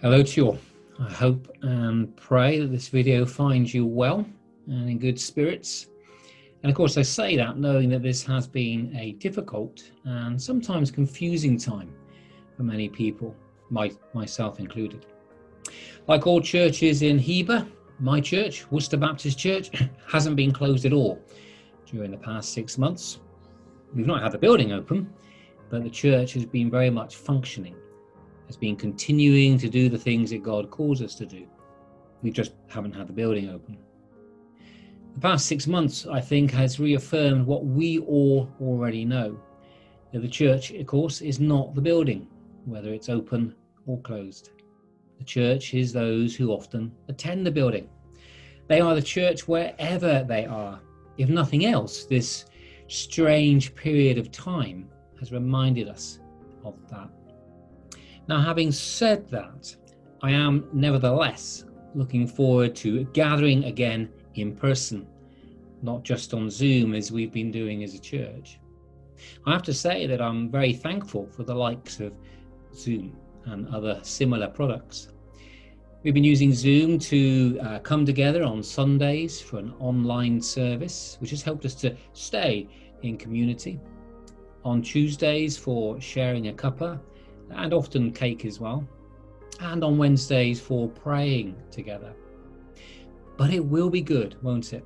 Hello to you all. I hope and pray that this video finds you well and in good spirits. And of course I say that knowing that this has been a difficult and sometimes confusing time for many people, myself included. Like all churches in Heber, my church, Worcester Baptist Church, hasn't been closed at all during the past 6 months. We've not had the building open, but the church has been very much functioning, has been continuing to do the things that God calls us to do. We just haven't had the building open. The past 6 months, I think, has reaffirmed what we all already know, that the church, of course, is not the building, whether it's open or closed. The church is those who often attend the building. They are the church wherever they are. If nothing else, this strange period of time has reminded us of that. Now, having said that, I am nevertheless looking forward to gathering again in person, not just on Zoom as we've been doing as a church. I have to say that I'm very thankful for the likes of Zoom and other similar products. We've been using Zoom to come together on Sundays for an online service, which has helped us to stay in community. On Tuesdays for sharing a cuppa, and often cake as well, and on Wednesdays for praying together. But it will be good, won't it,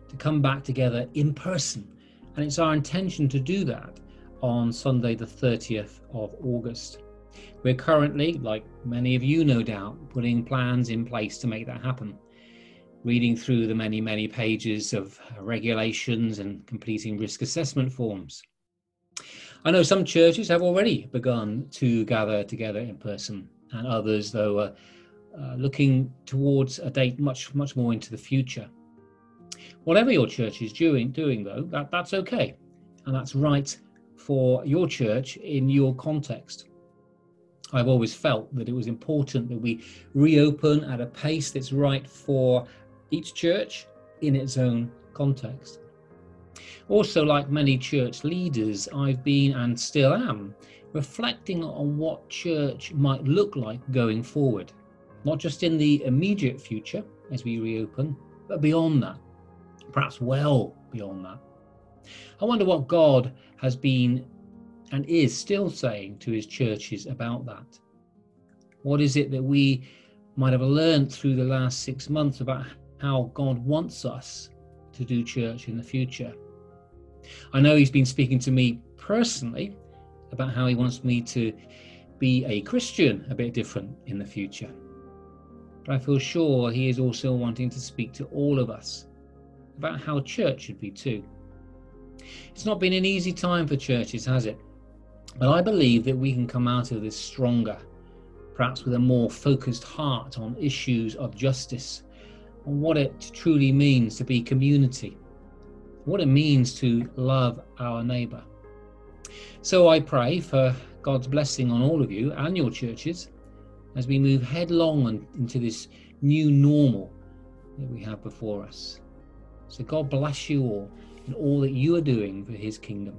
to come back together in person, and it's our intention to do that on Sunday the 30th of August. We're currently, like many of you no doubt, putting plans in place to make that happen, reading through the many pages of regulations and completing risk assessment forms. I know some churches have already begun to gather together in person, and others, though, are looking towards a date much more into the future. Whatever your church is doing though, that's okay, and that's right for your church in your context. I've always felt that it was important that we reopen at a pace that's right for each church in its own context. Also, like many church leaders, I've been and still am reflecting on what church might look like going forward, not just in the immediate future as we reopen, but beyond that, perhaps well beyond that. I wonder what God has been and is still saying to his churches about that. What is it that we might have learned through the last 6 months about how God wants us to do church in the future? I know he's been speaking to me personally about how he wants me to be a Christian a bit different in the future. But I feel sure he is also wanting to speak to all of us about how church should be too. It's not been an easy time for churches, has it? But I believe that we can come out of this stronger, perhaps with a more focused heart on issues of justice, on what it truly means to be community, what it means to love our neighbour. So I pray for God's blessing on all of you and your churches as we move headlong into this new normal that we have before us. So God bless you all in all that you are doing for his kingdom.